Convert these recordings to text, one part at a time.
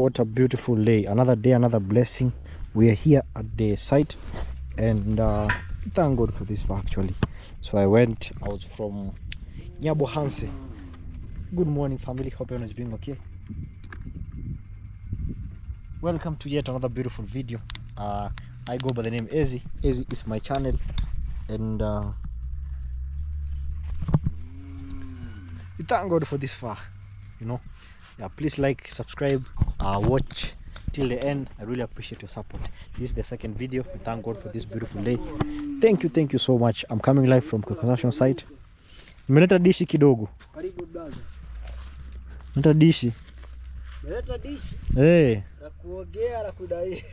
what a beautiful day. Another day, another blessing. We are here at the site, and thank God for this actually. So I was from Nyabo Hanse. Good morning, family. Hope everyone is doing okay. Welcome to yet another beautiful video. I go by the name Ezi. Ezi is my channel, and we thank God for this far, you know. Yeah, please like, subscribe, watch till the end. I really appreciate your support. This is the second video. We thank God for this beautiful day. Thank you so much. I'm coming live from construction site. Nimeleta dishi kidogo. Karibu brother. Nimeleta dishi. Nimeleta dishi. Eh. Na kuogea na kudai.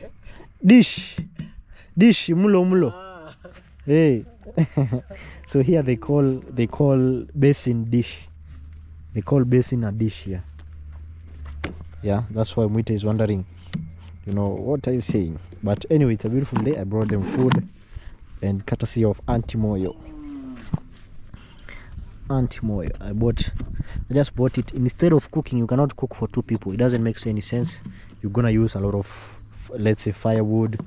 Dishi mulo. Hey. So here they call basin dish. They call basin a dish here. Yeah, that's why Mwita is wondering, you know, what are you saying? But anyway, it's a beautiful day. I brought them food, and courtesy of Antimoyo. I just bought it. Instead of cooking, you cannot cook for 2 people. It doesn't make any sense. You're gonna use a lot of, let's say, firewood.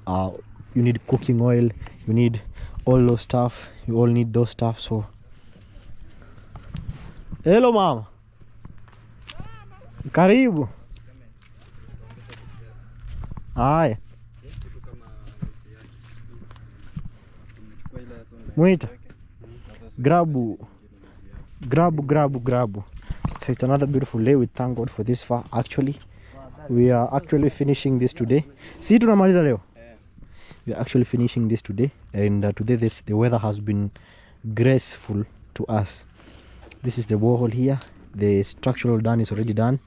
You need cooking oil. You need all those stuff. You all need those stuff. So, hello, mama. Karibu. Haya. Mwita. Grabu. So it's another beautiful day. We thank God for this far. Actually, we are actually finishing this today. See, tunamaliza leo. We are actually finishing this today, and today the weather has been graceful to us. This is the borehole here. The structural done is already done,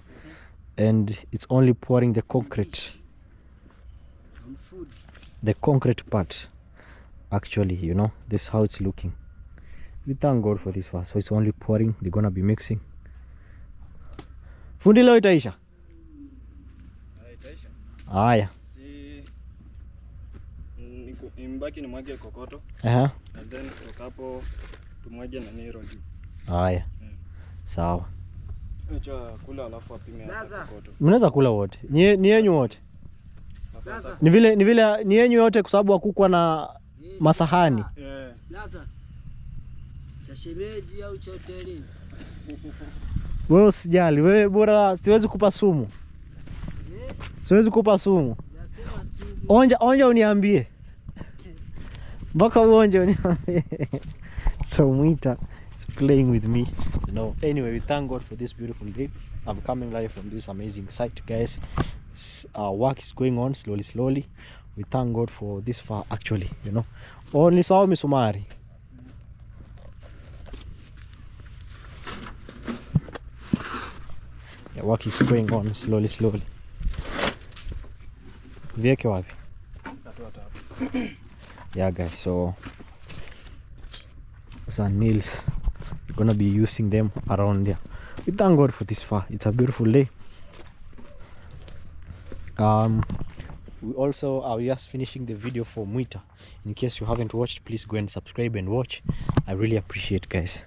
and it's only pouring the concrete. The concrete part, actually, you know, this is how it's looking. We thank God for this far. So it's only pouring. They're gonna be mixing. Fundi leo itaisha. Haya. Imbaki ni mwage kokoto. And then tokapo tumwage na niro juu. Haya. Sawa. Acha kula alafu apime kokoto. Mnaweza kula wote. Ni yenyu wote. Ni vile ni yenyu yote kwa sababu hakukwa na masahani. Sasa. Cha shemeji au cha hotelini? Wewe usijali. Wewe bora siwezi kupa sumu. Siwezi kupa sumu. Onja uniambie. Mpaka uonje uniambie. So Mwita is playing with me, you know. Anyway, we thank God for this beautiful day. I'm coming live from this amazing site, guys. Work is going on slowly. We thank God for this far, actually, you know. Only saw misumari. Yeah, work is going on slowly. Vieke wapi? Yeah, guys, so some nails, we're gonna be using them around there. We thank God for this far. It's a beautiful day. We also are just finishing the video for Mwita. In case you haven't watched, please go and subscribe and watch. I really appreciate, guys.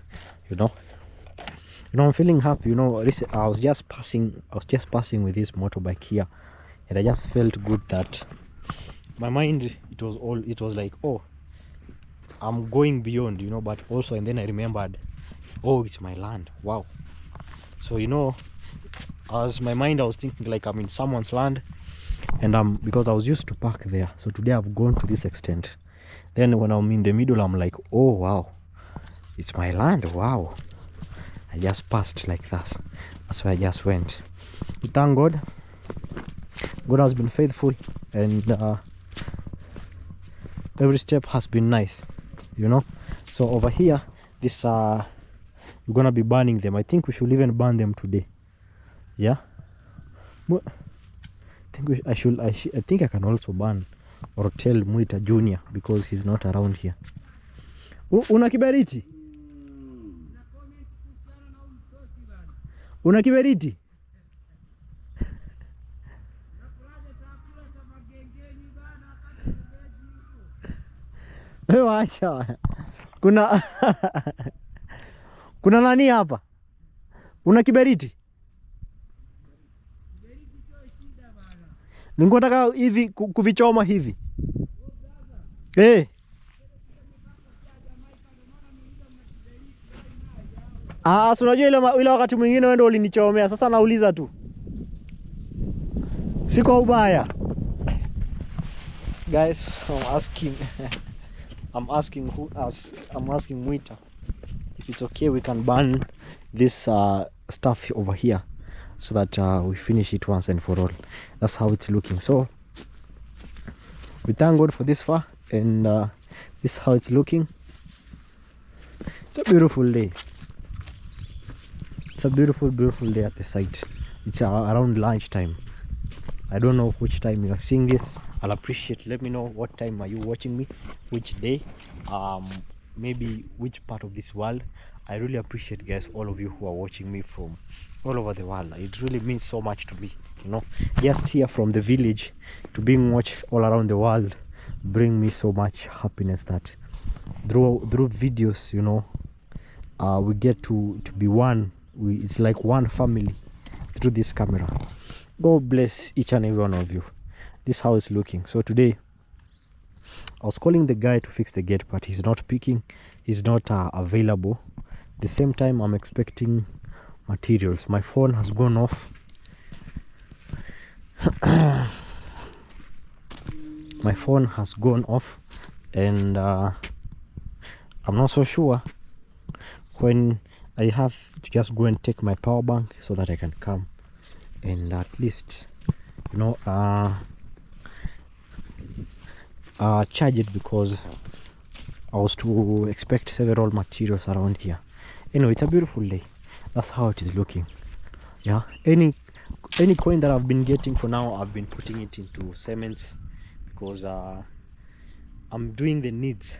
You know, I'm feeling happy. You know, I was just passing with this motorbike here, and I just felt good that my mind, it was like, oh, I'm going beyond, you know. But also, and then I remembered, oh, it's my land. Wow. So, you know, as my mind, I was thinking like I'm in someone's land, and because I was used to park there. So today I've gone to this extent. Then when I'm in the middle, I'm like, oh wow, it's my land. Wow. I just passed like that. That's why I just went. We thank God. God has been faithful, and every step has been nice, you know. So over here, this we're gonna be burning them. I think we should even burn them today. Yeah. I think I can also burn or tell Mwita Junior because he's not around here. Una kiberiti? Una kiberiti? Wacha. Kuna nani hapa? Una kiberiti? Nilikuwa nataka hivi kuvichoma hivi. Eh. Si unajua ile wakati mwingine wewe ndio ulinichomea. Sasa nauliza tu. Siko ubaya. Guys, I'm asking Mwita if it's okay we can burn this stuff over here so that we finish it once and for all. That's how it's looking. So we thank God for this far, and this is how it's looking. It's a beautiful day. It's a beautiful day at the site. It's around lunchtime. I don't know which time you are seeing this. I'll appreciate, let me know what time are you watching me, which day, maybe which part of this world. I really appreciate, guys, all of you who are watching me from all over the world. It really means so much to me, you know. Just here from the village to being watched all around the world bring me so much happiness that through videos, you know, we get to be one. It's like one family through this camera. God bless each and every one of you. This is how it's looking. So today I was calling the guy to fix the gate, but he's not picking, he's not available. The same time I'm expecting materials. My phone has gone off. My phone has gone off, and I'm not so sure when I have to just go and take my power bank so that I can come and at least, you know, charge it, because I was to expect several materials around here. Anyway, it's a beautiful day. That's how it is looking. Yeah, any coin that I've been getting for now, I've been putting it into cements, because I'm doing the needs,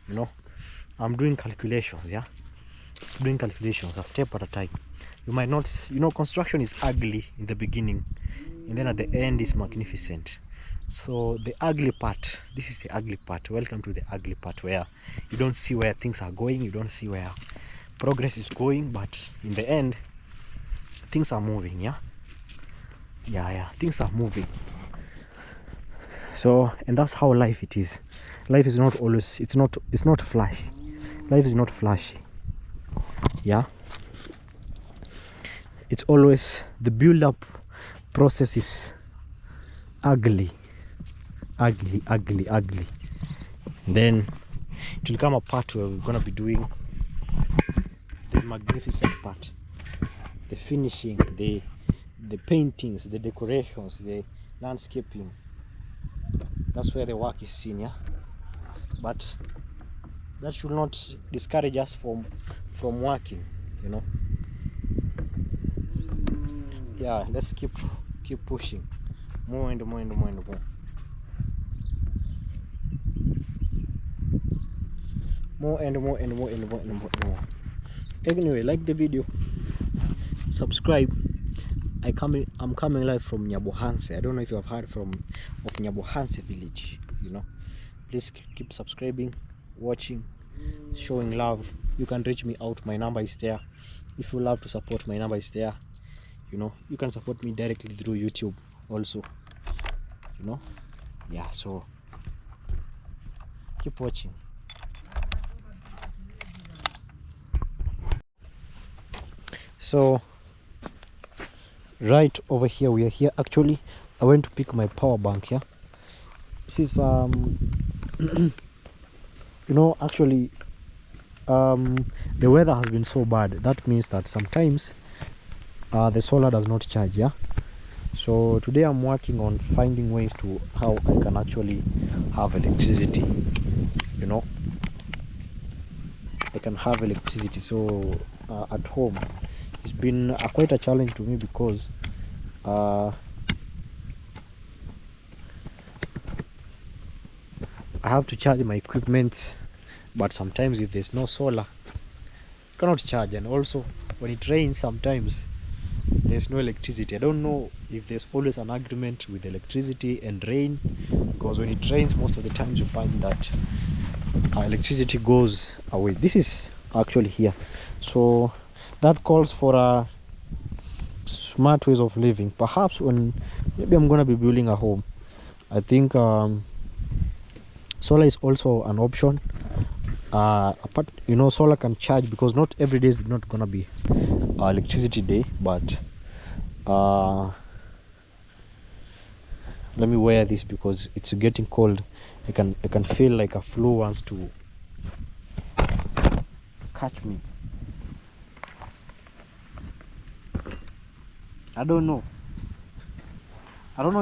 you know. I'm doing calculations, yeah, doing calculations a step at a time. You might not, you know, construction is ugly in the beginning, and then at the end is magnificent. So the ugly part, this is the ugly part. Welcome to the ugly part, where you don't see where things are going, you don't see where progress is going, but in the end things are moving. Yeah, things are moving. So, and that's how life it is. Life is not always, it's not flashy. Life is not flashy. Yeah, it's always, the build up process is ugly. Then it will come a part where we're gonna be doing the magnificent part, the finishing, the paintings, the decorations, the landscaping. That's where the work is seen. Yeah, but that should not discourage us from working, you know. Yeah, let's keep pushing more and more. Anyway, like the video, subscribe. I'm coming live from Nyabohanse. I don't know if you have heard of Nyabohanse village, you know. Please keep subscribing, watching, showing love. You can reach me out, my number is there. If you love to support, my number is there. You know, you can support me directly through YouTube also, you know. Yeah, so keep watching. So right over here, we are here. Actually, I went to pick my power bank here. This is you know, actually the weather has been so bad. That means that sometimes the solar does not charge. Yeah, so today I'm working on finding ways to how I can actually have electricity, you know. I can have electricity. So at home it's been quite a challenge to me, because I have to charge my equipment, but sometimes if there's no solar, I cannot charge. And also when it rains, sometimes there's no electricity. I don't know if there's always an agreement with electricity and rain, because when it rains, most of the times you find that electricity goes away. This is actually here, so that calls for smart ways of living. Perhaps when maybe I'm gonna be building a home, I think solar is also an option. Apart, you know, solar can charge, because not every day is not gonna be electricity day, but let me wear this because it's getting cold. I can feel like a flu wants to catch me. I don't know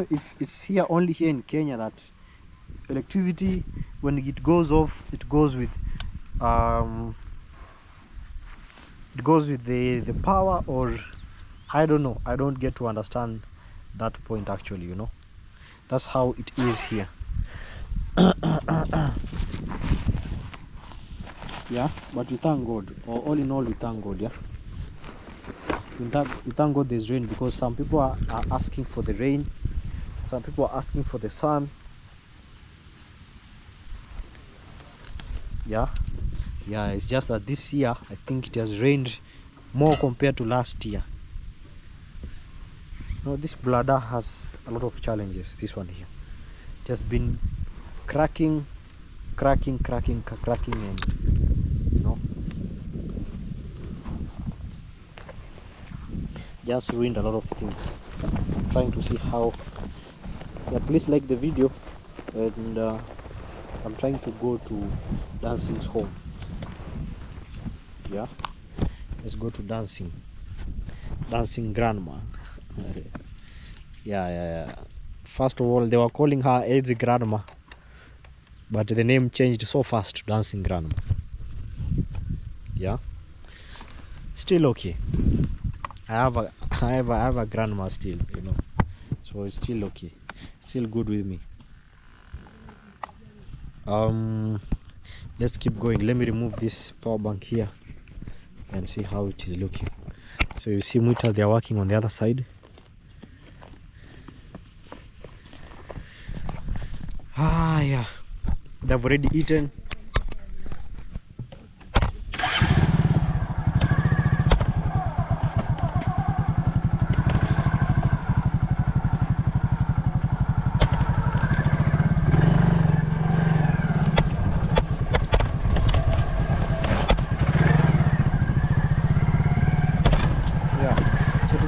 if it's here only here in Kenya that electricity, when it goes off, it goes with the power, or I don't know. I don't get to understand that point actually, you know. That's how it is here. Yeah, but we thank God. All in all, we thank God. Yeah, we thank God there's rain, because some people are asking for the rain, some people are asking for the sun. Yeah, it's just that this year I think it has rained more compared to last year. No, this bladder has a lot of challenges. This one here, it has been cracking, and you know, just ruined a lot of things. I'm trying to see how. Yeah, please like the video, and I'm trying to go to Dancing's home. Yeah, let's go to Dancing grandma. Yeah. First of all, they were calling her AIDS grandma, but the name changed so fast to Dancing grandma. Yeah, still okay. I have a grandma still, you know, so it's still okay, still good with me. Let's keep going. Let me remove this power bank here and see how it is looking. So you see Muta, they are working on the other side. Yeah, they've already eaten.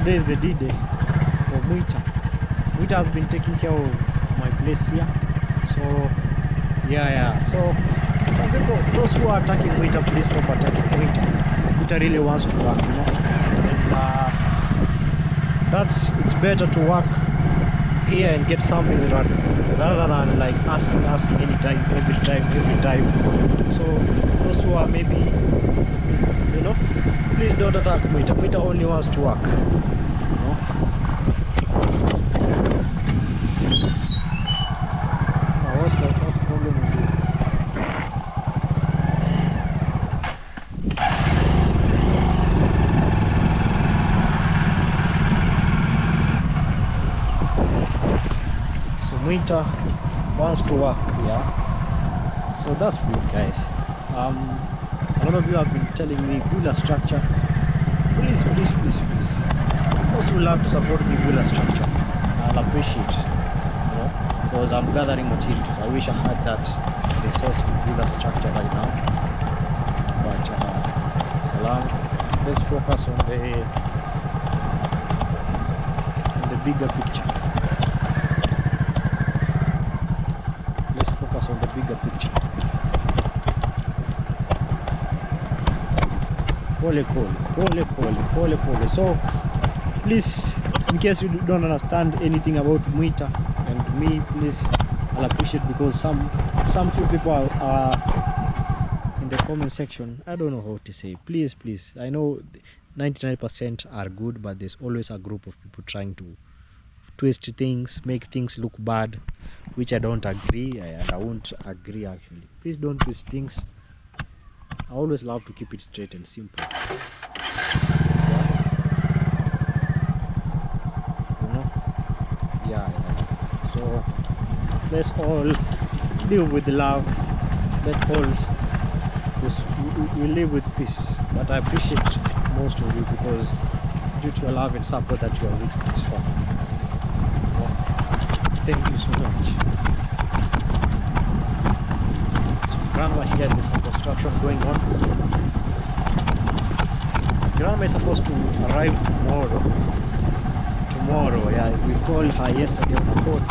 Today is the D-Day for Muita. Muita has been taking care of my place here. So yeah. So some people, those who are attacking Muita, please stop attacking Muita. Muita really wants to work, you know. And it's better to work here and get something rather than like asking anytime, every time. So those who are maybe, you know, please don't attack Muita. Muita only wants to work. What's the problem with this? So Muita wants to work, yeah. So that's good, guys. A lot of you have been telling me build a structure. Please. Also would love to support me build a structure. I'll appreciate, you know, because I'm gathering materials. I wish I had that resource to build a structure right now. But salam. Let's focus on the bigger picture. Let's focus on the bigger picture. Pole. So please, in case you don't understand anything about Muita and me, please, I'll appreciate, because some few people are in the comment section. I don't know how to say. Please. I know 99% are good, but there's always a group of people trying to twist things, make things look bad, which I don't agree, and I won't agree actually. Please don't twist things. I always love to keep it straight and simple. Yeah. So let's all live with love. We live with peace. But I appreciate most of you, because appreciate due to your love and support that you have reached this far. Well, thank you so much. So grandma here, there's some construction going on. Grandma is supposed to arrive tomorrow. Yeah, we called her yesterday on the phone,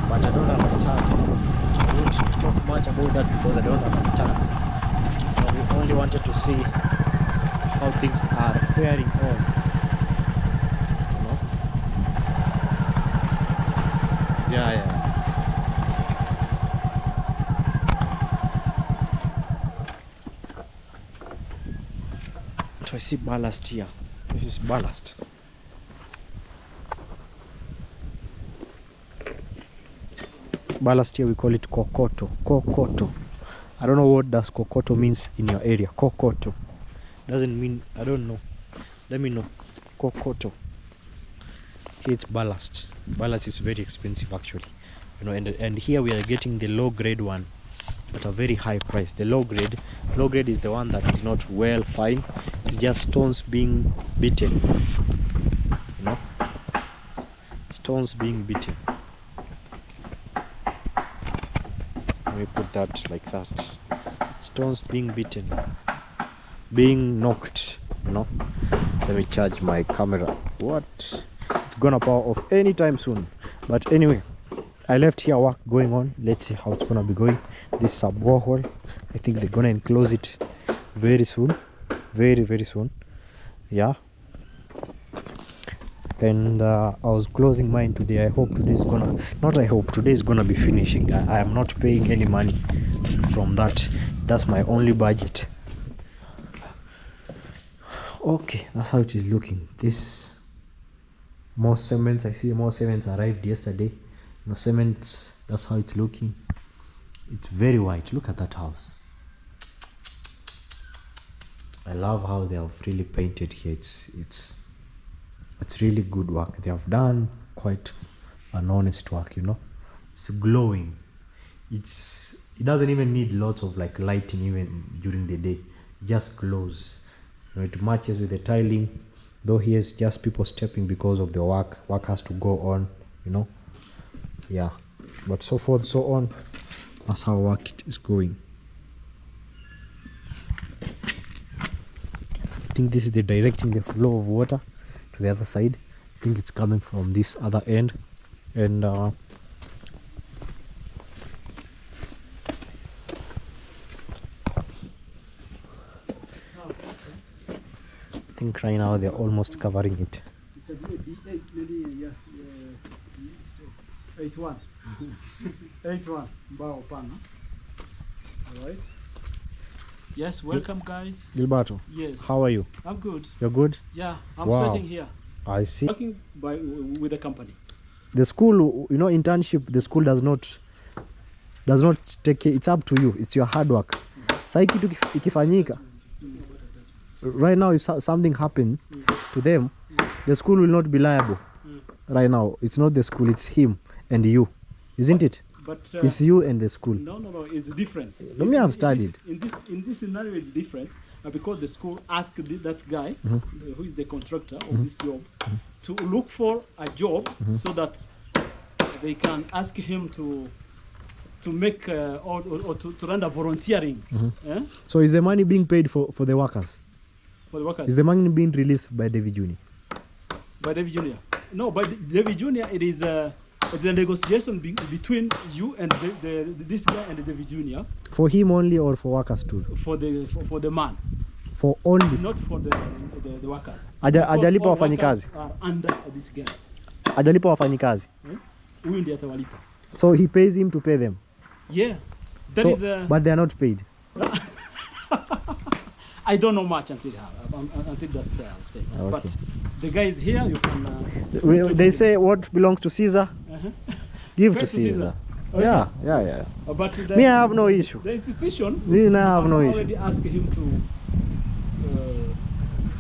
but I don't understand. I won't talk much about that because I don't understand. We only wanted to see how things are faring on. You know? Yeah. So I see ballast here. This is ballast. Ballast here we call it kokoto. I don't know what does kokoto means in your area. Kokoto doesn't mean, I don't know. Let me know. Kokoto. Here it's ballast. Ballast is very expensive actually. You know, and here we are getting the low grade one at a very high price. The low grade is the one that is not well fine. It's just stones being beaten. You know? Stones being beaten. Let me put that like that. Stones being beaten, being knocked. You know. Let me charge my camera. What? It's gonna power off anytime soon. But anyway, I left here work going on. Let's see how it's gonna be going. This is a borehole. I think they're gonna enclose it very soon. Very soon. Yeah. And I was closing mine today. I hope today is gonna, not I hope, today is gonna be finishing. I am not paying any money from that. That's my only budget. Okay, that's how it is looking. This more cements. I see more cements arrived yesterday. No cement. That's how it's looking. It's very white. Look at that house. I love how they have really painted here. It's really good work. They have done quite an honest work, you know. It's glowing. It doesn't even need lots of like lighting even during the day. It just glows. You know, it matches with the tiling. Though here's just people stepping because of the work. Work has to go on, you know. Yeah. But so forth, so on. That's how work is going. I think this is the directing the flow of water to the other side. I think it's coming from this other end, and I think right now they're almost covering it. 81 Bao Pana. All right. Yes, welcome guys. Gilberto, Yes. how are you? I'm good. You're good? Yeah, I'm Wow. sweating here. I see. Working with the company. The school, you know, internship, the school does not take care. It's up to you. It's your hard work. Sai kitu ikifanyika, right now, if something happened to them, the school will not be liable. Right now, it's not the school, it's him and you, isn't it? But It's you and the school. no, it's a difference. Let me have studied. In this scenario, it's different because the school asked that guy, who is the contractor of this job, to look for a job so that they can ask him to make or to run a volunteering. So is the money being paid for the workers? For the workers. Is the money being released by David Jr.? By David Jr. No, by David Jr. It is the negotiation between you and this guy and David Jr. For him only or for workers too? For the man. For only? Not for the workers. Ajalipa All wafanyikazi? workers are under this guy. Ajalipa wafanyikazi? Huyu ndiye atawalipa. So he pays him to pay them? Yeah. That so, is but they are not paid? I don't know much until that stage. Okay. But the guy is here. You can. They say what belongs to Caesar, give to To Caesar. Caesar. Okay. Yeah. But Me, I have no issue. The institution. Me, I have no issue. Already asked him to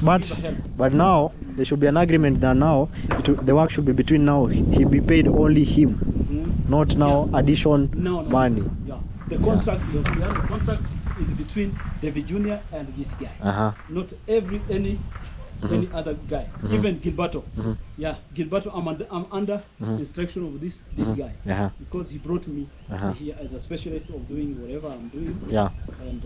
But give a help. but now there should be an agreement that now the work should be between now. He be paid only him, not now addition No. money. Yeah. The contract. The contract is between David Jr. and this guy. Uh-huh. Not any any other guy, even Gilberto. Yeah, Gilberto, I'm under instruction of this guy because he brought me here as a specialist of doing whatever I'm doing. Yeah. And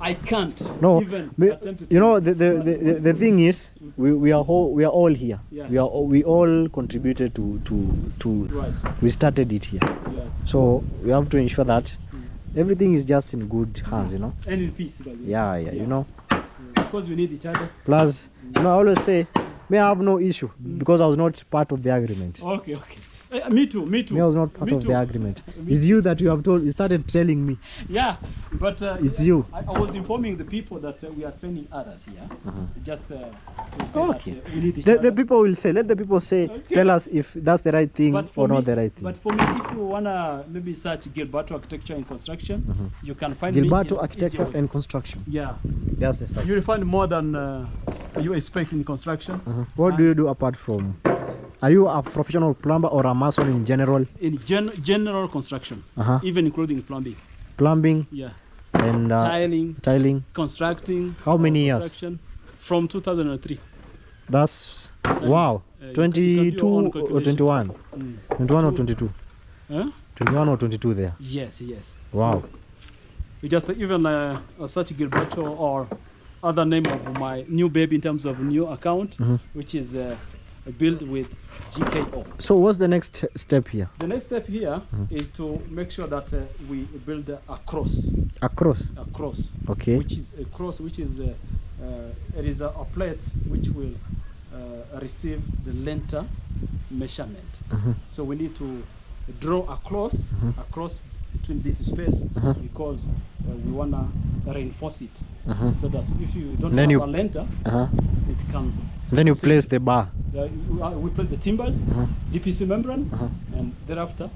I can't even attempt to. You know, the thing is, we are all here. Yeah. We all contributed to Right. we started it here. Yes. So we have to ensure that everything is just in good hands, you know. And in peace, by the way. Yeah, you know. Because we need each other. Plus, you know, I always say, may I have no issue because I was not part of the agreement. Okay. Me too. Me, I was not part of the agreement. It's you that you started telling me. Yeah, but it's you. I was informing the people that we are training others here, just to say that we need each The other. people will say, let the people say, tell us if that's the right thing or not the right thing. But for me, if you wanna maybe search Gilberto Architecture and Construction, you can find Gilberto Architecture and Construction. Yeah, that's the site. You will find more than you expect in construction. What do you do apart from? Are you a professional plumber or a mason in general? In general construction, even including plumbing. Plumbing. Yeah. And tiling. Constructing. How many years? From 2003. That's wow. 22 or 21? 21 or 22? Huh? 21 or 22 there? Yes. Wow. So we just even search Gilberto or other name of my new baby in terms of new account, which is built with GKO. So what's the next step here? The next step here is to make sure that we build a cross. A cross? A cross. Okay. Which is a cross, which is it is a plate which will receive the lintel measurement. So we need to draw a cross between this space because we want to reinforce it so that if you don't have a lintel, it can. Then you place the bar. We place the timbers, DPC membrane, and thereafter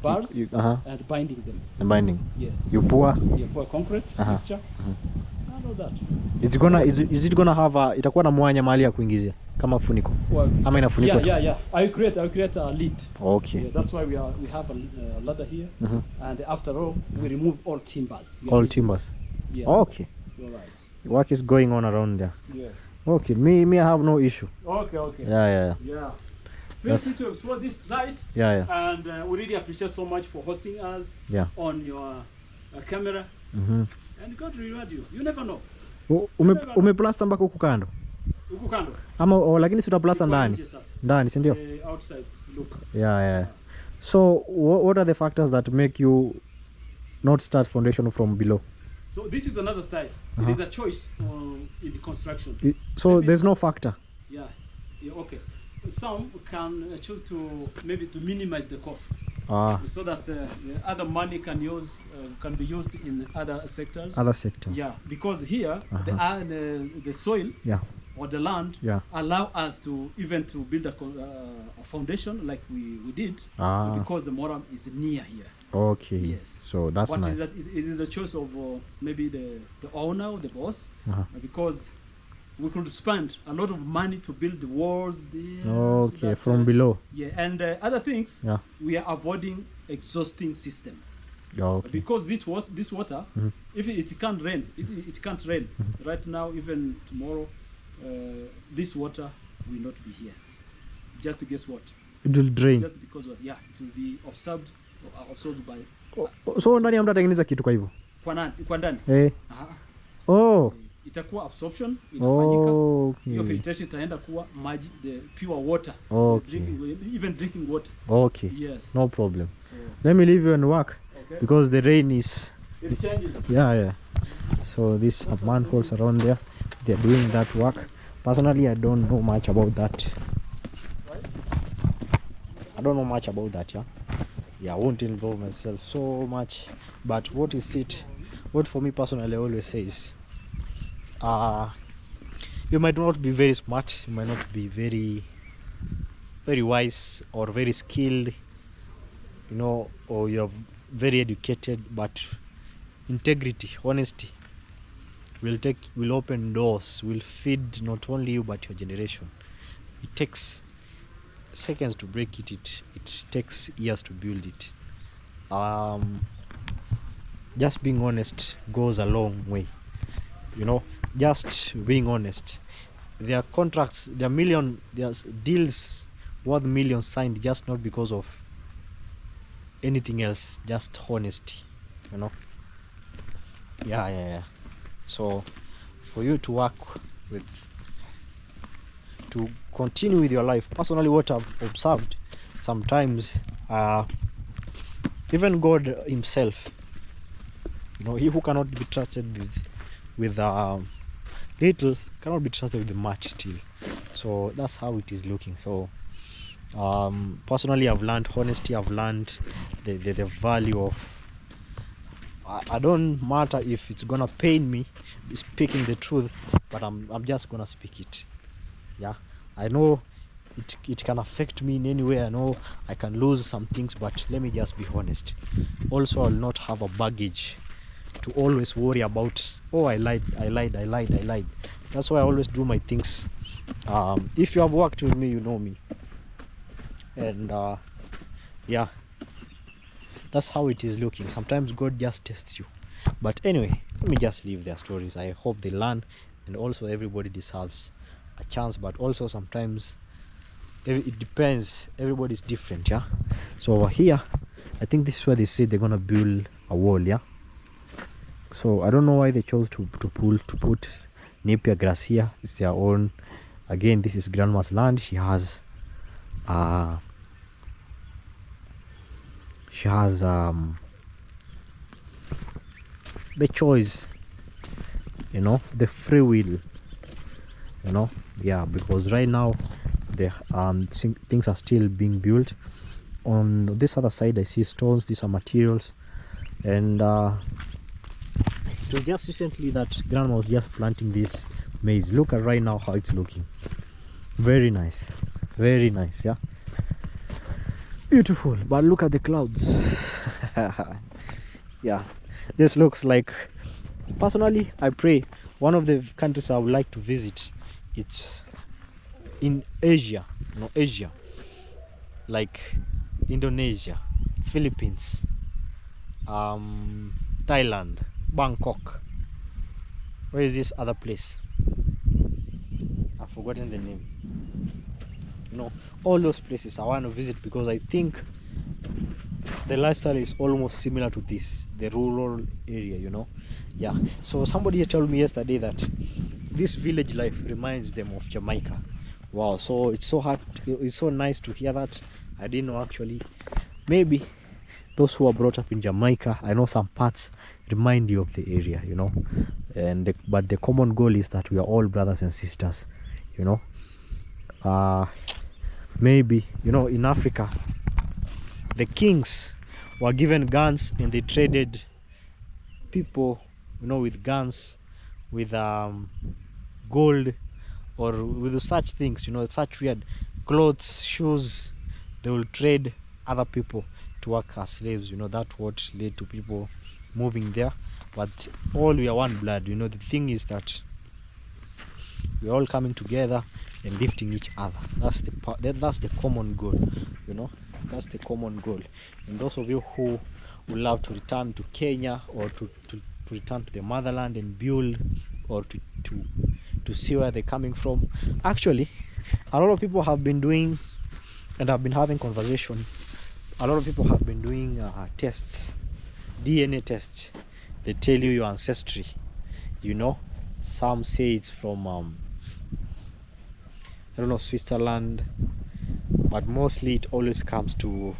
bars and binding them. And binding. Yeah. You pour. Yeah, pour concrete mixture. And all that. It's gonna is it gonna have a itakuwa na mwanya mahali ya kuingizia kama funiko? Ama inafunikwa? Yeah. I create a lid. Okay. Yeah, that's why we have a ladder here, and after all we remove all timbers. All timbers. Yeah. Okay. You're right. Work is going on around there. Yes. Okay, me I have no issue. Okay. Yeah. Feel free to explore this site. Yeah. And we really appreciate so much for hosting us on your camera. And God reward you. You never know. Umeplasta mpaka huku kando? Huku kando. Ama lakini si utaplasta ndani? Ndani, si ndio? Outside look. Yeah. So what are the factors that make you not start foundation from below? So this is another style. It is a choice in the construction. So maybe there's no factor. Yeah. Okay. Some can choose to maybe to minimize the cost, so that the other money can be used in other sectors. Yeah, because here the soil or the land allow us to even to build a foundation like we did because the Moram is near here. Okay. Yes. So that's what nice. Is that? It is the choice of maybe the owner or the boss, because we could spend a lot of money to build the walls there. Okay, so that, from below. Yeah, and other things. Yeah. We are avoiding exhausting system. Okay. Because this water, if it can't rain, it can't rain. Right now, even tomorrow, this water will not be here. Just guess what? It will drain. Just because it will be absorbed by. So ndani ya mtu atengeneza kitu kwa hivyo? Kwa ndani. Itakuwa absorption inafanyika. Hiyo filtration itaenda kuwa maji, the pure water. Even drinking water. Okay. Yes. No problem. So, let me leave you and work because the rain is. It's changing. Yeah. So these are manholes around there. They're doing that work. Personally, I don't know much about that. I don't know much about that. I won't involve myself so much. But what for me personally I always say is, you might not be very smart, you might not be very wise or very skilled, or you're very educated, but integrity, honesty will open doors, will feed not only you but your generation. It takes seconds to break it, it takes years to build it. Just being honest goes a long way. Just being honest. there are contracts, there's deals worth millions signed just not because of anything else, just honesty, you know. Yeah. So for you to work with, to continue with your life, personally what I've observed sometimes, even God himself, you know, he who cannot be trusted with little cannot be trusted with much still. So that's how it is looking. So personally I've learned honesty, I've learned the value of, I don't matter if it's gonna pain me speaking the truth, but I'm just gonna speak it. Yeah, I know it can affect me in any way. I know I can lose some things, but let me just be honest. Also, I'll not have a baggage to always worry about, oh, I lied. That's why I always do my things. If you have worked with me, you know me. And yeah, that's how it is looking. Sometimes God just tests you. But anyway, let me just leave their stories. I hope they learn, and also everybody deserves a chance, but also sometimes it depends, everybody's different. Yeah, so over here I think this is where they say they're gonna build a wall. Yeah, so I don't know why they chose to put Napier grass here. It's their own. Again, this is grandma's land. She has the choice, you know, the free will, you know. Yeah, because right now the things are still being built. On this other side I see stones. These are materials, and it was just recently that grandma was just planting this maize. Look at right now how it's looking. Very nice, yeah, beautiful. But look at the clouds. Yeah, this looks like, personally I pray one of the countries I would like to visit, it's in Asia, like Indonesia, Philippines, Thailand, Bangkok. Where is this other place? I've forgotten the name. You know, all those places I want to visit, because I think the lifestyle is almost similar to this, the rural area, you know. Yeah, so somebody told me yesterday that this village life reminds them of Jamaica. Wow, so it's so nice to hear that. I didn't know actually. Maybe those who are brought up in Jamaica, I know some parts remind you of the area, you know. And but the common goal is that we are all brothers and sisters, you know. Maybe, you know, in Africa the kings were given guns and they traded people, you know, with guns, with gold, or with such things, you know, such weird clothes, shoes. They will trade other people to work as slaves, you know. That's what led to people moving there. But all we are one blood, you know. The thing is that we're all coming together and lifting each other. That's the common goal, you know. That's the common goal. And those of you who would love to return to Kenya, or to return to the motherland and build, or to see where they're coming from, actually a lot of people have been doing, and I've been having conversation, a lot of people have been doing tests, DNA tests. They tell you your ancestry, you know. Some say it's from I don't know, Switzerland, but mostly it always comes to,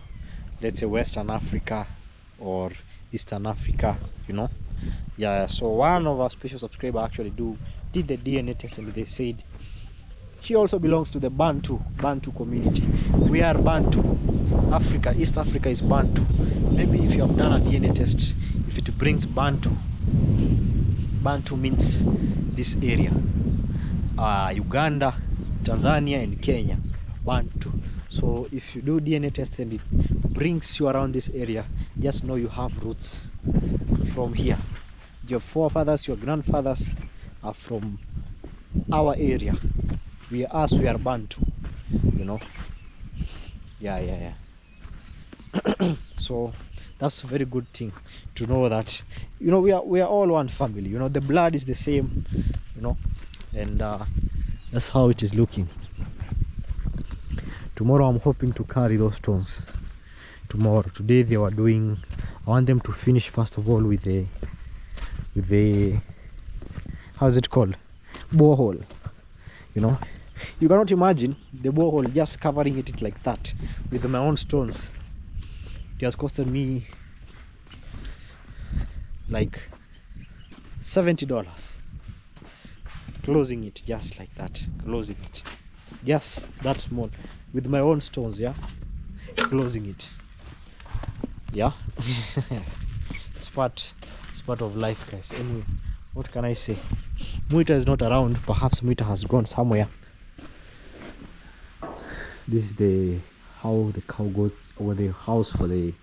let's say, Western Africa or Eastern Africa, you know. Yeah, so one of our special subscribers actually did the DNA test, and they said she also belongs to the Bantu community. We are Bantu. Africa, East Africa is Bantu. Maybe if you have done a DNA test, if it brings Bantu means this area, Uganda, Tanzania and Kenya, Bantu. So if you do DNA test and it brings you around this area, just know you have roots from here. Your forefathers, your grandfathers are from our area. We are Bantu, you know. Yeah. So that's a very good thing to know that, you know, we are all one family, you know. The blood is the same, you know. And That's how it is looking. Tomorrow I'm hoping to carry those stones. Tomorrow. Today they were doing, I want them to finish first of all with the how's it called, borehole. You know, you cannot imagine the borehole just covering it like that with my own stones. It has costed me like $70 closing it just like that, closing it just that small with my own stones. Yeah, closing it. Yeah. it's part of life, guys. Anyway, what can I say? Muita is not around. Perhaps Muita has gone somewhere. This is the how the cow goats, or the house for the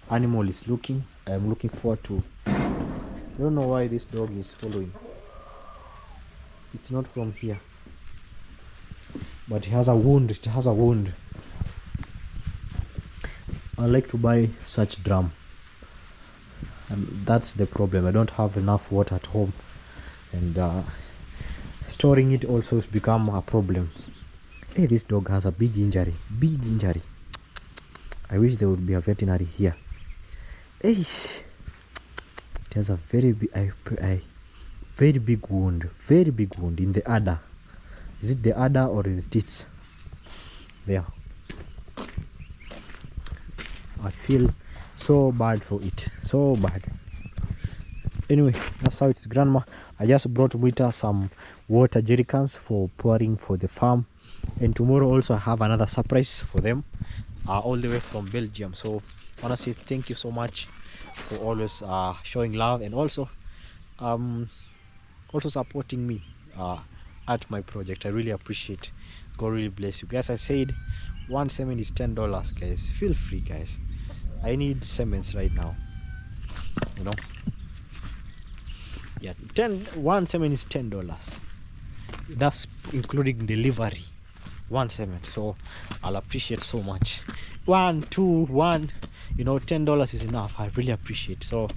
animal is looking. I'm looking forward to, I don't know why this dog is following. It's not from here, but it has a wound. It has a wound. I like to buy such drum, and that's the problem. I don't have enough water at home, and storing it also has become a problem. Hey, this dog has a big injury. Big injury. I wish there would be a veterinary here. Hey, it has a very big, very big wound. Very big wound in the udder. Is it the udder or the teeth? There. I feel so bad for it. So bad. Anyway, that's how it's, grandma. I just brought with her some water jerrycans for pouring for the farm. And tomorrow also I have another surprise for them, all the way from Belgium. So I want to say thank you so much for always showing love, and also supporting me at my project. I really appreciate. God really bless you guys. I said one cement is $10, guys. Feel free, guys. I need cements right now, you know. Yeah, one cement is $10. That's including delivery. One cement. So I'll appreciate so much. One, you know, $10 is enough. I really appreciate. So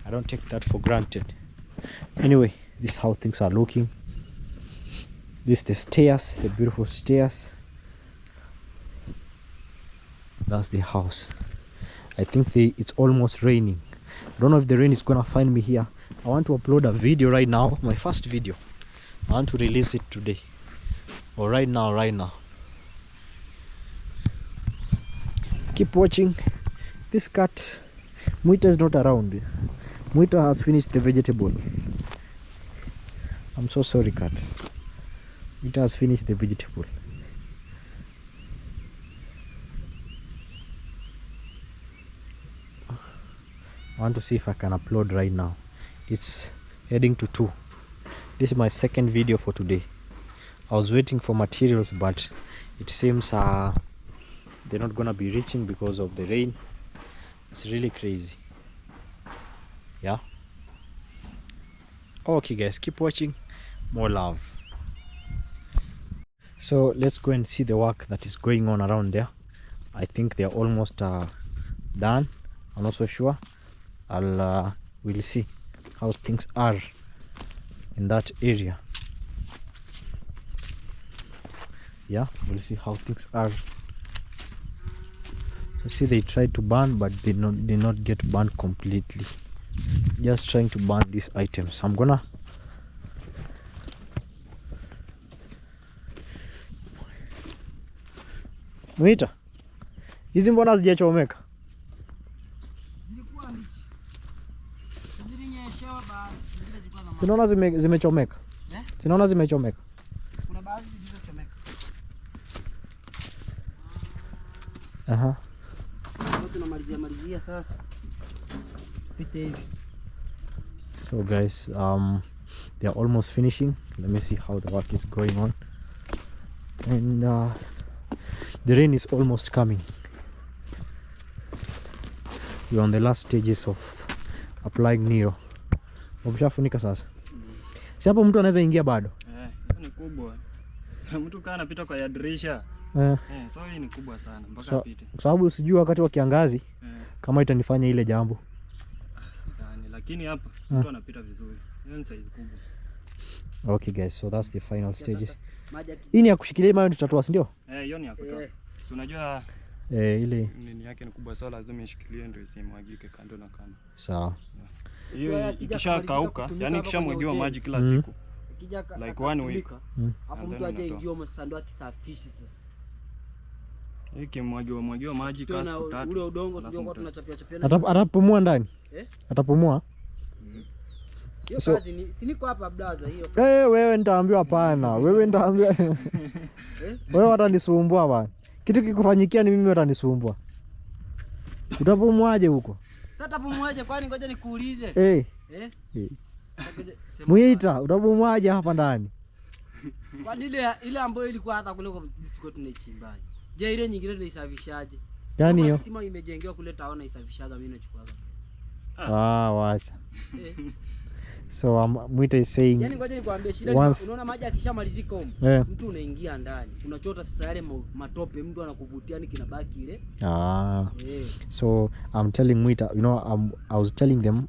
I don't take that for granted. Anyway, this is how things are looking. This is the stairs, the beautiful stairs. That's the house. I think it's almost raining. I don't know if the rain is gonna find me here. I want to upload a video right now, my first video. I want to release it today, or right now. Keep watching. This cat, Muita, is not around. Muita has finished the vegetable. I'm so sorry, cat. Muita has finished the vegetable. I want to see if I can upload right now. It's heading to 2. This is my second video for today. I was waiting for materials, but it seems they're not gonna be reaching because of the rain. It's really crazy. Yeah. Okay, guys, keep watching. More love. So let's go and see the work that is going on around there. I think they're almost done. I'm not so sure. We'll see how things are in that area. Yeah, we'll see how things are. So see, they tried to burn, but did not get burned completely. Just trying to burn these items. I'm gonna Muita, hizi mbona hazijachomeka? Sinaona zimechomeka. Sinaona zimechomeka. Kuna baadhi zilizochomeka. Aha. Tunamalizia sasa. Pite hivi. So guys, they are almost finishing. Let me see how the work is going on. And the rain is almost coming. We're on the last stages of applying Nero. Umeshafunika sasa. Si hapo mtu anaweza ingia bado? Ni kubwa. Mtu kana anapita kwa dirisha. So hii ni kubwa sana mpaka apite. Kwa sababu sijui wakati wa kiangazi kama itanifanya ile jambo. Sidhani, lakini hapa mtu anapita vizuri. Hiyo ni size kubwa. Okay guys, so that's the final stages. Maji Hii ni ya kushikilia mayo tutatua, si ndio? Hiyo ni ya kutoa. So unajua Ile nini yake ni kubwa sana, lazima ishikilie ndio isimwagike kando na kando. sawa. Hiyo ikishakauka, yani ikishamwagiwa maji kila siku. Ikija Like 1 week. Afu mtu aje ingie msando akisafishe sasa. Ikimwagiwa maji kasi siku 3. Ule udongo tuliokuwa tunachapia chapia. Atapumua ndani? Atapumua? Hiyo kazi ni si niko hapa blaza hiyo. Wewe nitaambiwa hapana. Wewe nitaambiwa. Wewe watanisumbua bwana. Kitu kikufanyikia ni mimi watanisumbua. Utapumuaje huko? Sasa tapumuaje kwani ngoja nikuulize. Muita, utapumuaje hapa ndani? Kwani ile ambayo ilikuwa hata kule kwa disco tunaichimbaje? Je, ile nyingine tunaisafishaje? Gani hiyo? Sima imejengewa kule taona isafishaga mimi nachukuaga. Wacha. So Mwita is saying, yani ngoja nikwambie shida unaona maji akishamalizika huko mtu unaingia ndani unachota sasa yale matope mtu anakuvutia ni kinabaki ile. So I'm telling Mwita, you know, I was telling them,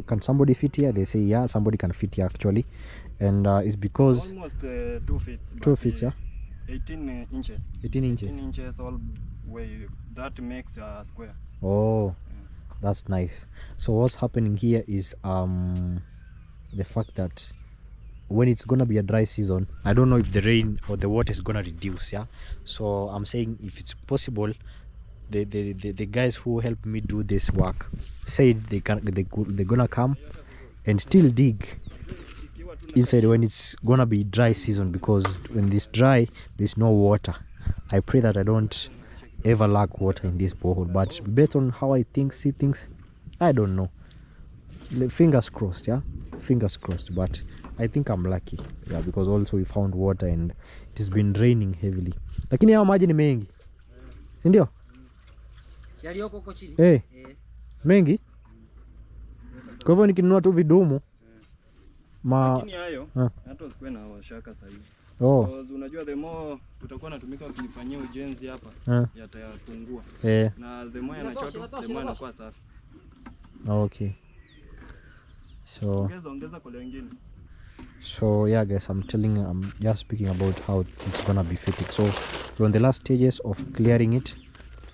can somebody fit here? They say yeah, somebody can fit here actually, and it's because almost 2 feet. 2 feet, yeah. 18 inches. 18 inches. 18 inches all way. That makes a square. Oh, that's nice. So what's happening here is the fact that when it's gonna be a dry season, I don't know if the rain or the water is gonna reduce. Yeah, so I'm saying if it's possible, the guys who help me do this work said they're gonna come and still dig inside when it's gonna be dry season, because when it's dry there's no water. I pray that I don't ever lack water in this borehole, but based on how I see things, I don't know. Fingers crossed, yeah, fingers crossed, but I think I'm lucky, yeah, because also we found water and it has been raining heavily. Lakini haya maji ni mengi, si ndio? Yalioko huko chini mengi. Kwa hivyo nikinunua tu vidumu lakini hayo hata usikue na washaka sasa hivi. Because unajua the more tutakuwa natumika kulifanyia ujenzi hapa yatapungua. Na the more yanachota the more yanakuwa safi. Okay. So ongeza kwa wengine. So yeah guys, I'm just speaking about how it's gonna be fitted. So we're on the last stages of clearing it,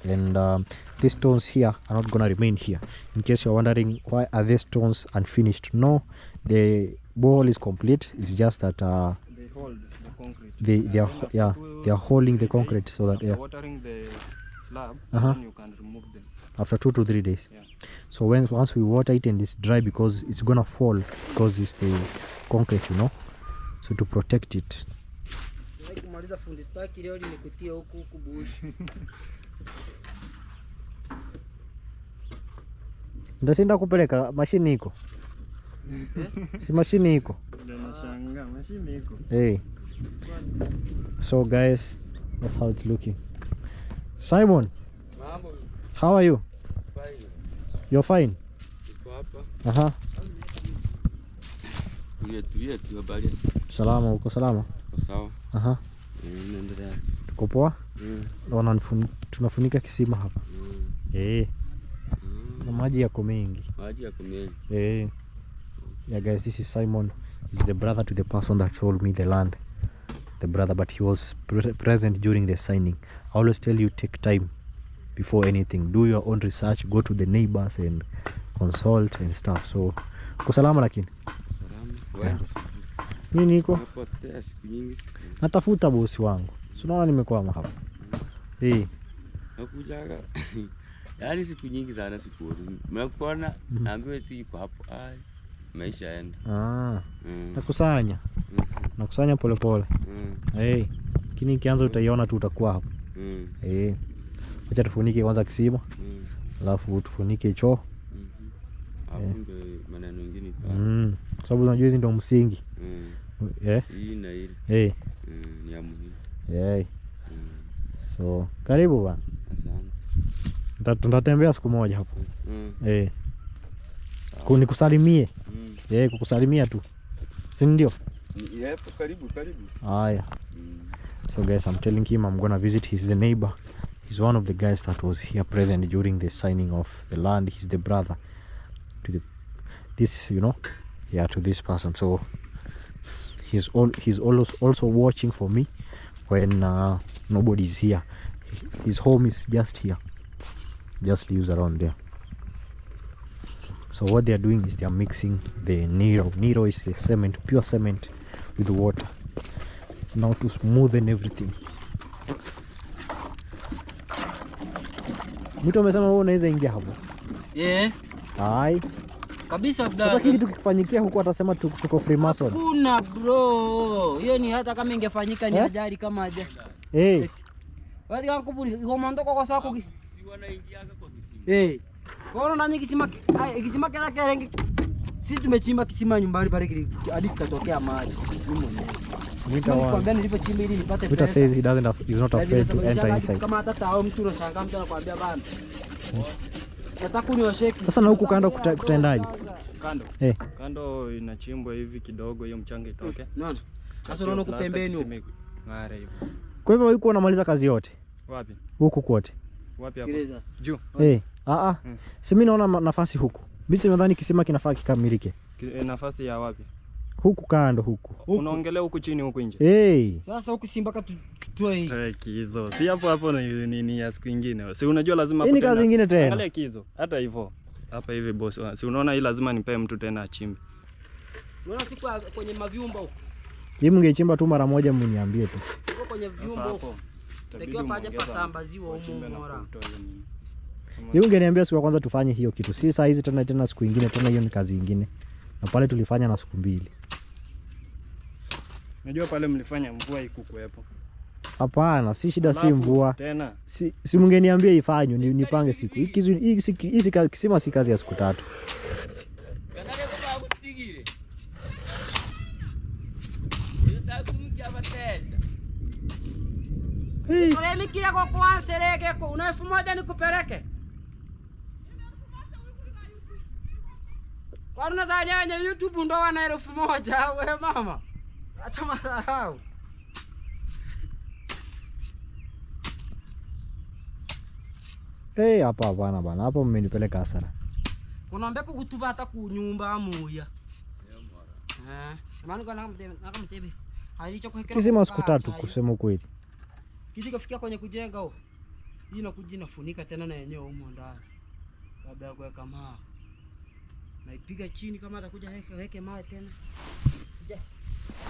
and these stones here are not gonna remain here. In case you're wondering why are these stones unfinished, no, the borehole is complete. It's just that they hold the concrete. They are holding the concrete so that watering the slab, then you can remove them after 2 to 3 days. So once we water it and it's dry, because it's gonna fall because it's the concrete, you know, so to protect it. Ndasinda kupeleka mashini iko. Si mashini iko. Nashangaa mashini iko. So guys, that's how it's looking. Simon, how are you? Fine. You're fine? Tulia tu habari. Salama, uko salama? Sawa. Naendelea. Tuko poa? Tunafunika kisima hapa. Na maji yako mengi. Yeah guys, this is Simon. He's the brother to the person that sold me the land. The brother, but he was present during the signing. I always tell you, take time before anything. Do your own research, go to the neighbors and consult and stuff. So kusalama lakini. Mimi niko natafuta bosi wangu. Unaona nimekwama hapa. Nakujaga. Yaani siku nyingi sana sikuoni. Mmekuona naambiwa eti iko hapo. Maisha yaenda. Nakusanya. Nakusanya pole pole. Lakini ikianza utaiona tu utakuwa hapo. Acha tufunike kwanza kisima. Alafu tufunike choo. Maneno mengine kwa sababu unajua hizi ndio msingi. Hii na ile. Ni ya muhimu. So karibu bwana. Asante. Tutatembea siku moja hapo. Kunikusalimie. Kukusalimia tu. Si ndio? Karibu. Haya. So guys, I'm telling him I'm gonna visit. He's the neighbor. He's one of the guys that was here present during the signing of the land. He's the brother to this, you know, to this person. So he's also watching for me when nobody's here. His home is just here, just lives around there. So what they are doing is they are mixing the Nero. Nero is the cement, pure cement with water, now to smoothen everything. Mtu amesema wewe unaweza ingia hapo. Hai. Kabisa bro. Sasa kitu kikifanyikia huko atasema tuko Freemason. Kuna bro. Hiyo ni hata kama ingefanyika ni ajali kama aje. Wadi kan kuburi komando kwa sako. Si wanaingia kwa kisima. Kwa nini kisima kila kerengi. Sisi tumechimba kisima nyumbani pale hadi kikatokea maji. Nikwambia nilipochimba ili nipate pesa. Says he's not afraid to enter inside. Kama hata tao mtu unashangaa mtu anakuambia bana. Nataka uniosheki. Sasa na huku kando kutaendaje? Kando. Kando inachimbwa hivi kidogo hiyo mchanga itoke. Unaona? Sasa unaona huko pembeni huko. Ngare hivyo. Kwa hivyo yuko unamaliza kazi yote? Wapi? Huku kote. Wapi hapo? Juu. Si mimi naona nafasi huku. Mimi nadhani kisima kinafaa kikamilike. Nafasi ya wapi? Huku kando huku. Unaongelea huku chini huku nje. Sasa huku si mpaka tutoe hii. Treki hizo. Si hapo ni ya siku nyingine. Si unajua lazima hapo. Hii ni kazi nyingine tena. Angalia kizo. Hata hivyo. Hapa hivi boss. Si unaona hii lazima nipe mtu tena achimbe. Unaona siku kwenye mavyumba huko. Hii mngechimba tu mara moja mniambie tu. Huko kwenye vyumba huko. Takiwa paje pasambaziwa huko mora. Hii ungeniambia siku ya kwanza tufanye hiyo kitu. Si saa hizi tena siku nyingine tena, hiyo ni kazi nyingine. Na pale tulifanya na siku 2. Najua pale mlifanya mvua ikukuepo. Hapana, si shida si mvua. Tena. Si mngeniambia ifanywe nipange siku. Hii kisima si kazi ya siku 3. Mimi kila kwa kuansereke una 1000 nikupeleke. Kwa nini unazania YouTube ndo wana 1000 wewe mama? Acha madharau. Hapa bana. Hapo mmenipeleka hasara. Unaambia kukutuba hata kunyumba amuya. Maana kwa nakamtebe. Halicho kuhekea. Kisima siku 3 kusema kweli. Kiti kafikia kwenye kujenga huko. Hii inakuja inafunika tena na yenyewe huko ndani. Labda kuweka mawe. Naipiga chini kama atakuja weke mawe tena. Je.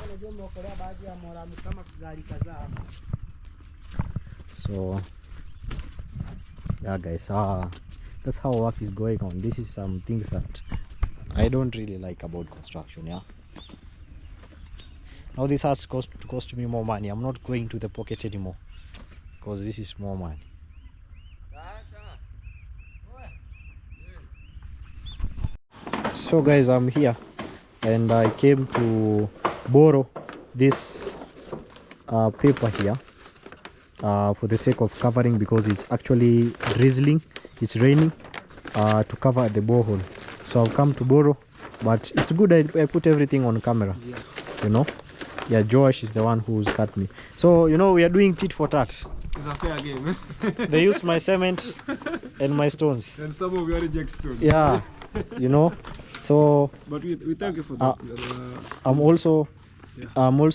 Unajua mmeokolea baadhi ya moramu kama gari kadhaa. So yeah guys, that's how work is going on. This is some things that I don't really like about construction, yeah. Now this has cost me more money. I'm not going to the pocket anymore because this is more money. So guys, I'm here and I came to borrow this paper here for the sake of covering, because it's actually drizzling, it's raining, to cover the borehole. So I've come to borrow, but it's good I put everything on camera, you know. Yeah, Josh is the one who's cut me. So, you know, we are doing tit for tat. It's a fair game. They used my cement and my stones. And some of your reject stones. Yeah, you know. So, but we thank you for that. I'm also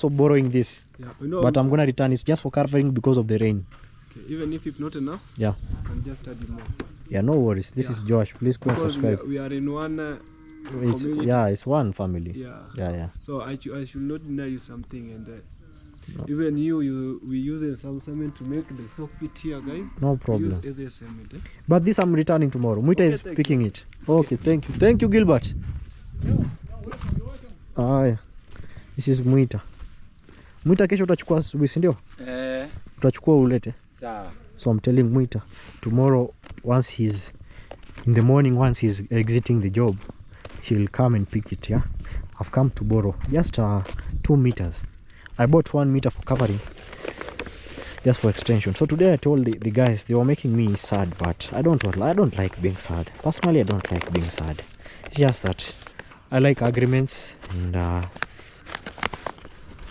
borrowing this. Yeah, no, but I'm gonna return. It's just for covering because of the rain. Okay, even if it's not enough, yeah, I can just add more. Yeah, no worries. This is Josh. Please go and subscribe. We are in one community. Yeah, it's one family. Yeah. So I should not deny you something, and no. Even we use some cement to make the sock pit here, guys. No problem. We use as a cement. But this I'm returning tomorrow. Muita is picking it. Okay, thank you, Gilbert. Yeah. This is Muita. Muita kesho utachukua asubuhi, si ndio? Utachukua ulete. Sawa. So I'm telling Muita tomorrow, once he's in the morning, once he's exiting the job, he'll come and pick it. Yeah, I've come to borrow just 2 meters. I bought 1 meter for covering, just for extension. So today I told the guys, they were making me sad, but I don't like being sad. Personally, I don't like being sad. It's just that I like agreements, and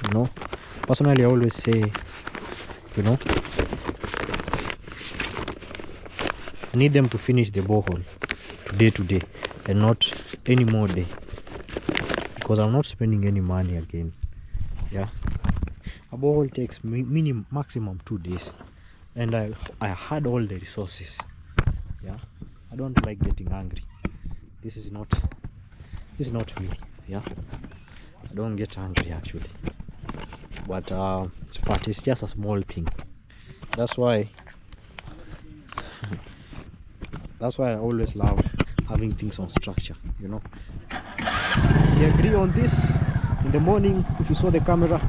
you know, personally I always say, you know, I need them to finish the borehole day to day and not any more day, because I'm not spending any money again. Yeah, a borehole takes maximum 2 days, and I had all the resources. Yeah, I don't like getting angry. This is not me. Yeah, I don't get angry actually, but it's just a small thing. That's why I always love having things on structure, you know. We agree on this. In the morning, if you saw the camera,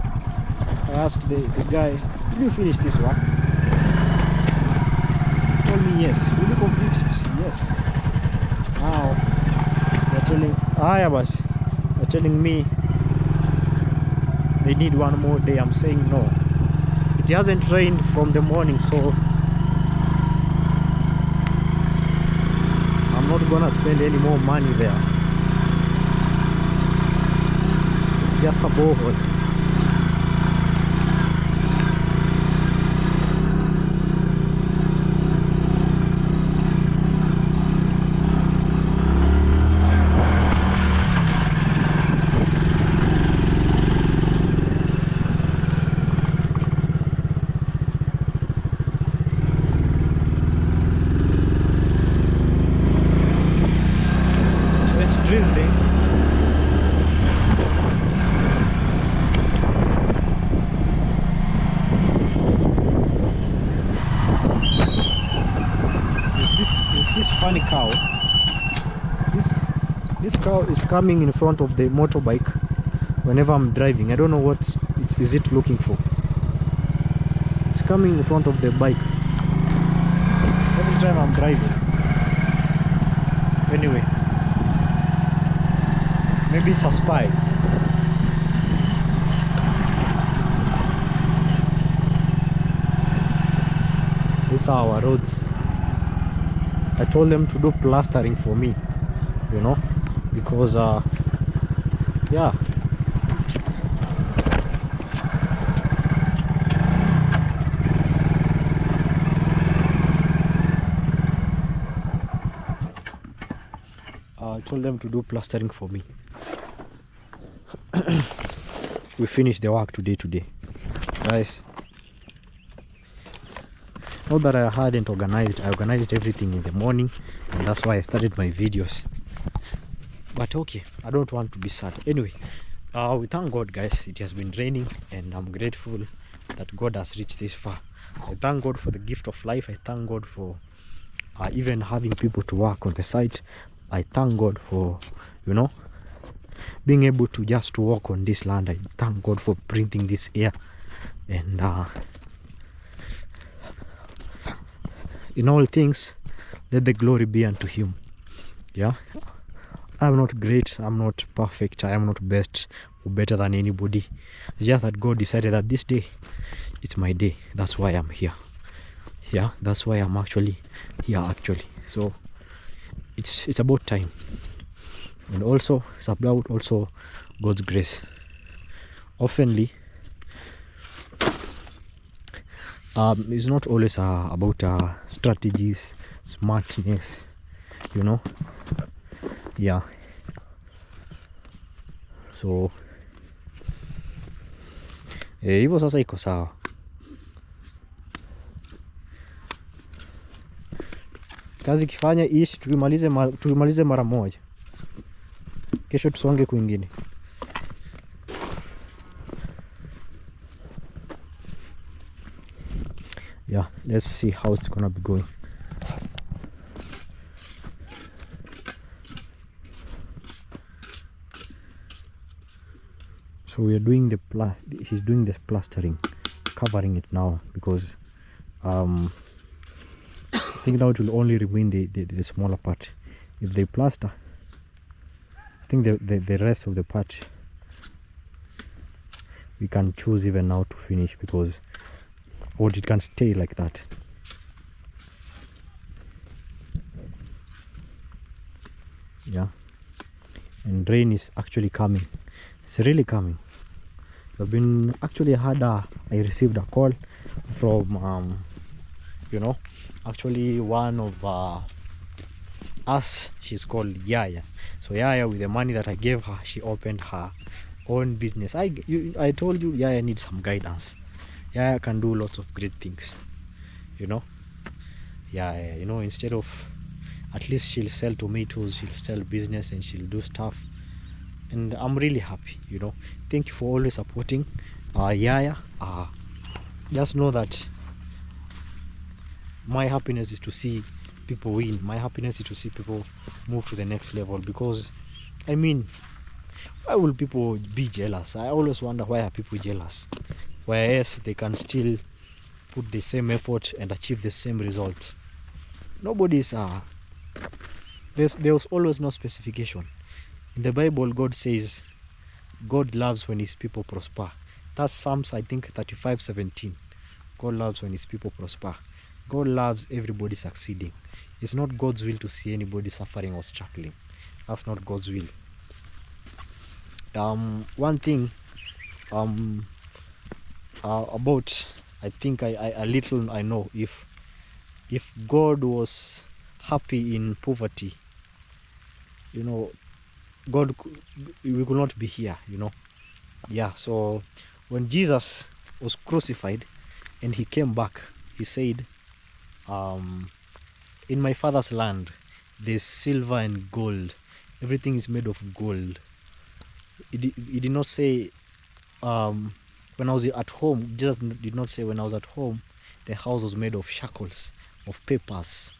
I asked the guy, "Will you finish this work?" He told me yes. Will you complete it? Yes. Now they're telling me they need 1 more day. I'm saying no. It hasn't rained from the morning, so I'm not gonna spend any more money there. It's just a borehole. Drizzling. Is this funny cow? This cow is coming in front of the motorbike whenever I'm driving. I don't know what is it looking for. It's coming in front of the bike every time I'm driving. Anyway, maybe it's a spy. These are our roads. I told them to do plastering for me, you know, because yeah, I told them to do plastering for me. We finished the work today, guys. Not that I hadn't organized. I organized everything in the morning, and that's why I started my videos. But okay, I don't want to be sad. Anyway, we thank God, guys. It has been raining, and I'm grateful that God has reached this far. I thank God for the gift of life. I thank God for even having people to work on the site. I thank God for, you know, being able to just walk on this land. I thank God for breathing this air, and in all things, let the glory be unto Him. Yeah, I'm not great, I'm not perfect, I am not best or better than anybody. It's just that God decided that this day, it's my day. That's why I'm here. Yeah, that's why I'm actually here actually. So it's about time, and also it's about also God's grace. Oftenly, it's not always about strategies, smartness, you know. Yeah, so hivyo sasa iko sawa. Kazi kifanya ishi, tuimalize mara moja, kesho tusonge kwingine. Yeah, let's see how it's gonna be going. So we are doing he's doing the plastering, covering it now, because I think that will only remain the smaller part. If they plaster, I think the rest of the part we can choose even now to finish, because or it can stay like that. Yeah, and rain is actually coming. It's really coming. I've been actually I received a call from you know, actually one of us. She's called Yaya. So Yaya, with the money that I gave her, she opened her own business. I told you, yeah, I need some guidance. Yeah, I can do lots of great things, you know. Yeah, you know, instead of, at least she'll sell tomatoes, she'll sell business, and she'll do stuff, and I'm really happy, you know. Thank you for always supporting Yaya. Just know that my happiness is to see people win. My happiness is to see people move to the next level, because I mean, why will people be jealous? I always wonder, why are people jealous, whereas they can still put the same effort and achieve the same results. Nobody's there's always no specification. In the Bible, God says God loves when his people prosper. That's Psalms, I think, 35:17. God loves when his people prosper. God loves everybody succeeding. It's not God's will to see anybody suffering or struggling. That's not God's will. One thing about, I think a little I know, if God was happy in poverty, you know, we could not be here, you know. Yeah, so when Jesus was crucified and he came back, he said, in my Father's land there's silver and gold, everything is made of gold. He did not say, when I was at home, Jesus did not say, when I was at home the house was made of shackles, of papers.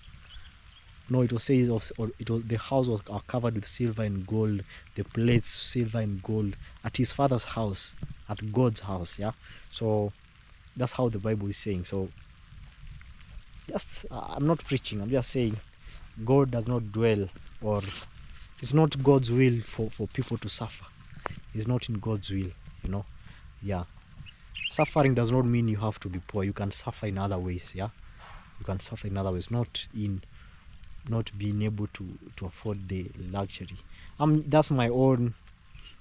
No, it was says the house was covered with silver and gold, the plates silver and gold, at his Father's house, at God's house. Yeah, so that's how the Bible is saying. So just I'm not preaching, I'm just saying God does not dwell, or it's not God's will for people to suffer. It's not in God's will, you know. Yeah, suffering does not mean you have to be poor. You can suffer in other ways. Yeah, you can suffer in other ways, not being able to afford the luxury. That's my own,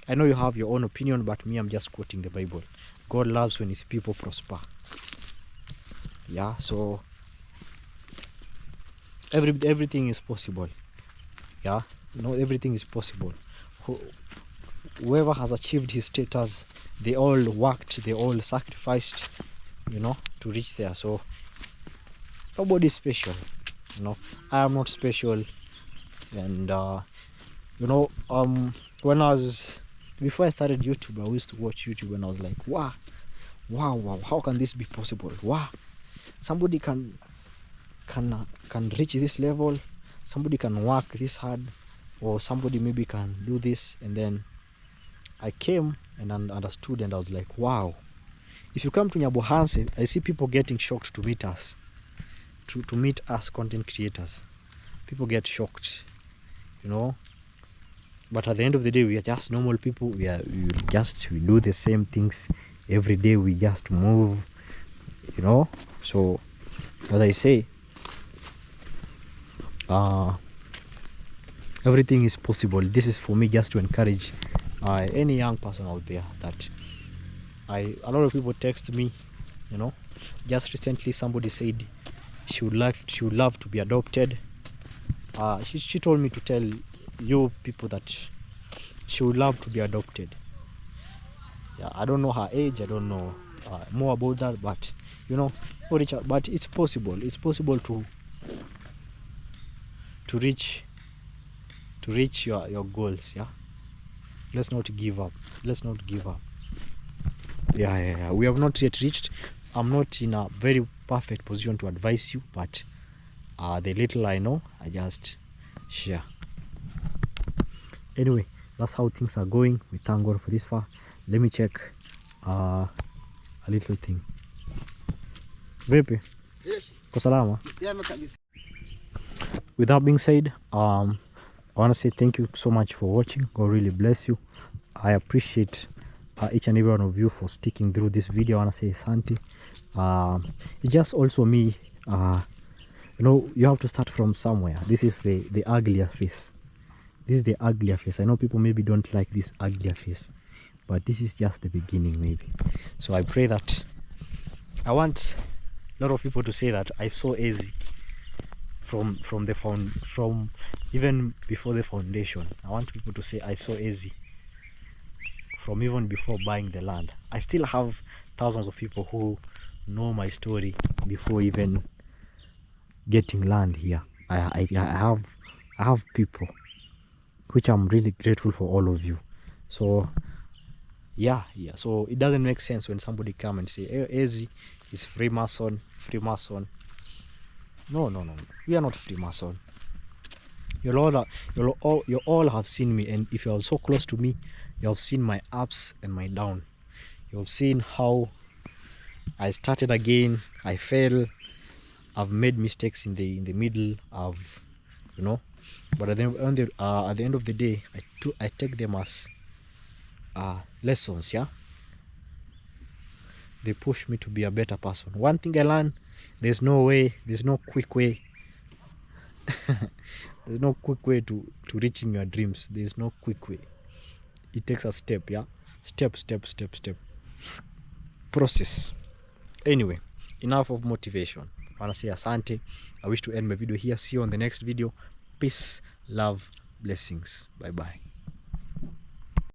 I know you have your own opinion, but me, I'm just quoting the Bible. God loves when his people prosper. Yeah, so everything is possible. Yeah, you know, everything is possible. Whoever has achieved his status, they all worked, they all sacrificed, you know, to reach there. So nobody's special, you know. I am not special. And you know, before I started YouTube, I used to watch YouTube and I was like, wow, how can this be possible? Wow, somebody can reach this level, somebody can work this hard, or somebody maybe can do this. And then I came and understood, and I was like, wow, if you come to Nyabohanse, I see people getting shocked to meet us, to meet us content creators. People get shocked, you know. But at the end of the day, we are just normal people. We do the same things every day. We just move, you know. So as I say, everything is possible. This is for me just to encourage any young person out there that a lot of people text me, you know. Just recently somebody said she would love to be adopted. She told me to tell you people that she would love to be adopted. Yeah, I don't know her age, I don't know more about that, but you know, but it's possible. It's possible to reach your goals. Yeah, let's not give up. Yeah, we have not yet reached. I'm not in a very perfect position to advise you, but the little I know, I just share. Anyway, that's how things are going. We thank God for this far. Let me check a little thing. Vipi? Kwa salama? With that being said, I want to say thank you so much for watching. God really bless you. I appreciate each and every one of you for sticking through this video. I want to say asante. It's just also me, you know, you have to start from somewhere. This is the uglier face. This is the uglier face. I know people maybe don't like this uglier face, but this is just the beginning maybe. So I pray that, I want a lot of people to say that I saw Ezi from even before the foundation. I want people to say I saw Ezi from even before buying the land. I still have thousands of people who know my story before even getting land here. I have people, which I'm really grateful for all of you. So yeah. So it doesn't make sense when somebody come and say, hey, Ezi is Freemason. No. We are not Freemason. You all have seen me, and if you are so close to me, you have seen my ups and my down. You have seen how I started again, I fell, I've made mistakes in the middle, I've, you know, but at the end of the day, I take them as lessons. Yeah, they push me to be a better person. One thing I learned: there's no quick way. There's no quick way to reaching your dreams. There's no quick way. It takes a step. Yeah, step process. Anyway, enough of motivation. I want to say asante. I wish to end my video here. See you on the next video. Peace, love, blessings. Bye bye.